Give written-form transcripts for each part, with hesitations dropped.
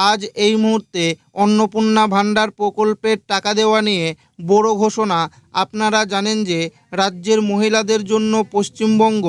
আজ এই মুহূর্তে অন্নপূর্ণা ভাণ্ডার প্রকল্পের টাকা দেওয়া নিয়ে বড় ঘোষণা। আপনারা জানেন যে রাজ্যের মহিলাদের জন্য পশ্চিমবঙ্গ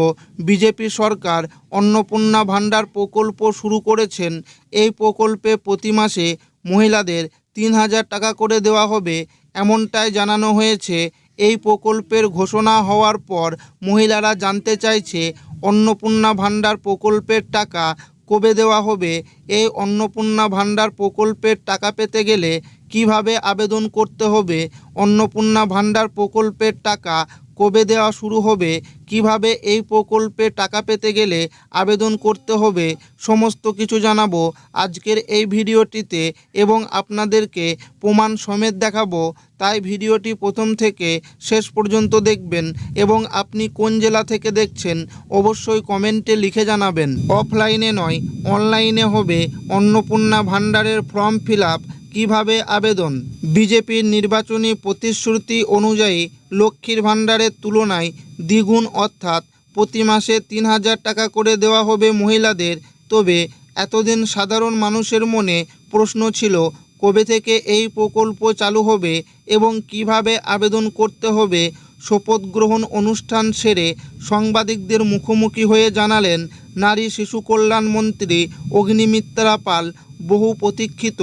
বিজেপি সরকার অন্নপূর্ণা ভাণ্ডার প্রকল্প শুরু করেছেন। এই প্রকল্পে প্রতি মাসে মহিলাদের ৩,০০০ টাকা করে দেওয়া হবে, এমনটাই জানানো হয়েছে। এই প্রকল্পের ঘোষণা হওয়ার পর মহিলারা জানতে চাইছে অন্নপূর্ণা ভাণ্ডার প্রকল্পের টাকা কবে দেওয়া হবে। এই অন্নপূর্ণা ভাণ্ডার প্রকল্পের টাকা পেতে গেলে কিভাবে আবেদন করতে হবে, অন্নপূর্ণা ভাণ্ডার প্রকল্পের টাকা কবে দেওয়া শুরু হবে, কিভাবে এই প্রকল্পে টাকা পেতে গেলে আবেদন করতে হবে, সমস্ত কিছু জানাবো আজকের এই ভিডিওটিতে এবং আপনাদেরকে প্রমাণ সমেত দেখাবো। তাই ভিডিওটি প্রথম থেকে শেষ পর্যন্ত দেখবেন এবং আপনি কোন জেলা থেকে দেখছেন অবশ্যই কমেন্টে লিখে জানাবেন। অফলাইনে নয়, অনলাইনে হবে অন্নপূর্ণা ভাণ্ডারের ফর্ম ফিল আপ। কীভাবে আবেদন? বিজেপির নির্বাচনী প্রতিশ্রুতি অনুযায়ী লক্ষ্মীর ভাণ্ডারের তুলনায় দ্বিগুণ, অর্থাৎ প্রতি মাসে ৩,০০০ টাকা করে দেওয়া হবে মহিলাদের। তবে এতদিন সাধারণ মানুষের মনে প্রশ্ন ছিল কবে থেকে এই প্রকল্প চালু হবে এবং কিভাবে আবেদন করতে হবে। শপথ গ্রহণ অনুষ্ঠান সেরে সাংবাদিকদের মুখোমুখি হয়ে জানালেন নারী শিশু কল্যাণ মন্ত্রী অগ্নিমিত্রা পাল। বহু প্রতীক্ষিত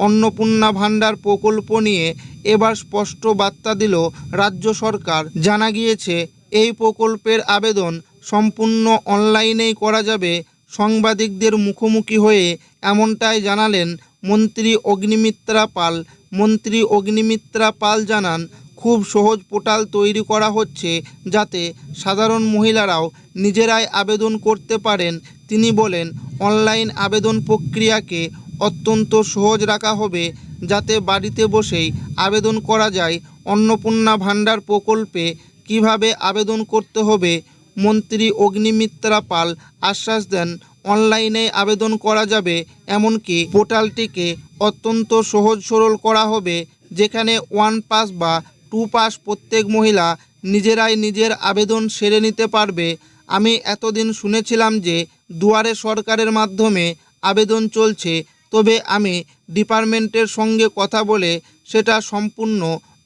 অন্নপূর্ণা ভাণ্ডার প্রকল্প নিয়ে এবার স্পষ্ট বার্তা দিল রাজ্য সরকার। জানা গিয়েছে এই প্রকল্পের আবেদন সম্পূর্ণ অনলাইনেই করা যাবে। সাংবাদিকদের মুখোমুখি হয়ে এমনটাই জানালেন মন্ত্রী অগ্নিমিত্রা পাল। মন্ত্রী অগ্নিমিত্রা পাল জানান, খুব সহজ পোর্টাল তৈরি করা হচ্ছে যাতে সাধারণ মহিলারাও নিজেরাই আবেদন করতে পারেন। তিনি বলেন, অনলাইন আবেদন প্রক্রিয়াকে অত্যন্ত সহজ রাখা হবে যাতে বাড়িতে বসেই আবেদন করা যায়। অন্নপূর্ণা ভাণ্ডার প্রকল্পে কিভাবে আবেদন করতে হবে, মন্ত্রী অগ্নিমিত্রা পাল আশ্বাস দেন অনলাইনে আবেদন করা যাবে। এমনকি পোর্টালটিকে অত্যন্ত সহজ সরল করা হবে, যেখানে 1 পাস বা 2 পাস প্রত্যেক মহিলা নিজেরাই নিজের আবেদন সেরে নিতে পারবে। আমি এতদিন শুনেছিলাম যে দুয়ারে সরকারের মাধ্যমে আবেদন চলছে, তবে আমি ডিপার্টমেন্টের সঙ্গে কথা বলে সেটা সম্পূর্ণ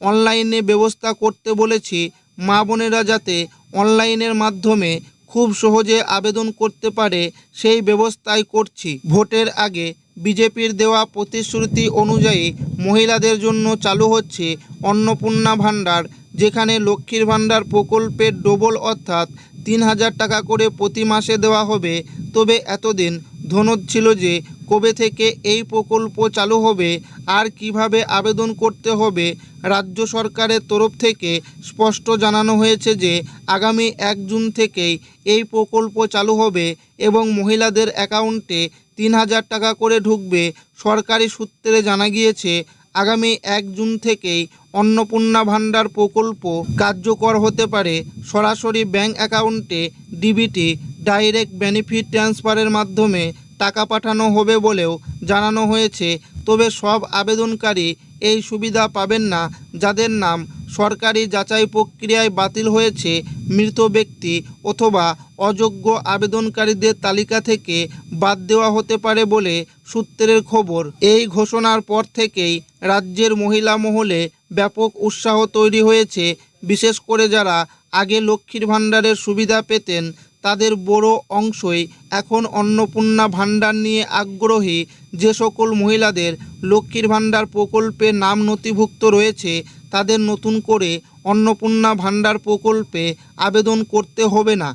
অনলাইনে ব্যবস্থা করতে বলেছি। মা বোনেরা যাতে অনলাইনের মাধ্যমে খুব সহজে আবেদন করতে পারে সেই ব্যবস্থাই করছি। ভোটের আগে বিজেপির দেওয়া প্রতিশ্রুতি অনুযায়ী মহিলাদের জন্য চালু হচ্ছে অন্নপূর্ণা ভাণ্ডার, যেখানে লক্ষ্মীর ভাণ্ডার প্রকল্পের ডবল, অর্থাৎ ৩,০০০ টাকা করে প্রতি মাসে দেওয়া হবে। তবে এতদিন ধনদ ছিল যে কবে থেকে এই প্রকল্প চালু হবে আর কিভাবে আবেদন করতে হবে। রাজ্য সরকারের তরফ থেকে স্পষ্ট জানানো হয়েছে যে আগামী ১ জুন থেকেই এই প্রকল্প চালু হবে এবং মহিলাদের অ্যাকাউন্টে ৩,০০০ টাকা করে ঢুকবে। সরকারি সূত্রে জানা গিয়েছে আগামী ১ জুন থেকেই অন্নপূর্ণা ভাণ্ডার প্রকল্প কার্যকর হতে পারে। সরাসরি ব্যাংক অ্যাকাউন্টে ডিবিটি, ডাইরেক্ট বেনিফিট ট্রান্সফারের মাধ্যমে টাকা পাঠানো হবে বলেও জানানো হয়েছে। তবে সব আবেদনকারী এই সুবিধা পাবেন না। যাদের নাম সরকারি যাচাই প্রক্রিয়ায় বাতিল হয়েছে, মৃত ব্যক্তি অথবা অযোগ্য আবেদনকারীদের তালিকা থেকে বাদ দেওয়া হতে পারে বলে সূত্রের খবর। এই ঘোষণার পর থেকেই রাজ্যের মহিলা মহলে ব্যাপক উৎসাহ তৈরি হয়েছে। বিশেষ করে যারা আগে লক্ষ্মীর ভাণ্ডারের সুবিধা পেতেন তাদের বড় অংশই এখন অন্নপূর্ণা ভাণ্ডার নিয়ে আগ্রহী। যে সকল মহিলাদের লক্ষ্মীর ভাণ্ডার প্রকল্পে নাম নথিভুক্ত রয়েছে তাদের নতুন করে অন্নপূর্ণা ভাণ্ডার প্রকল্পে আবেদন করতে হবে না।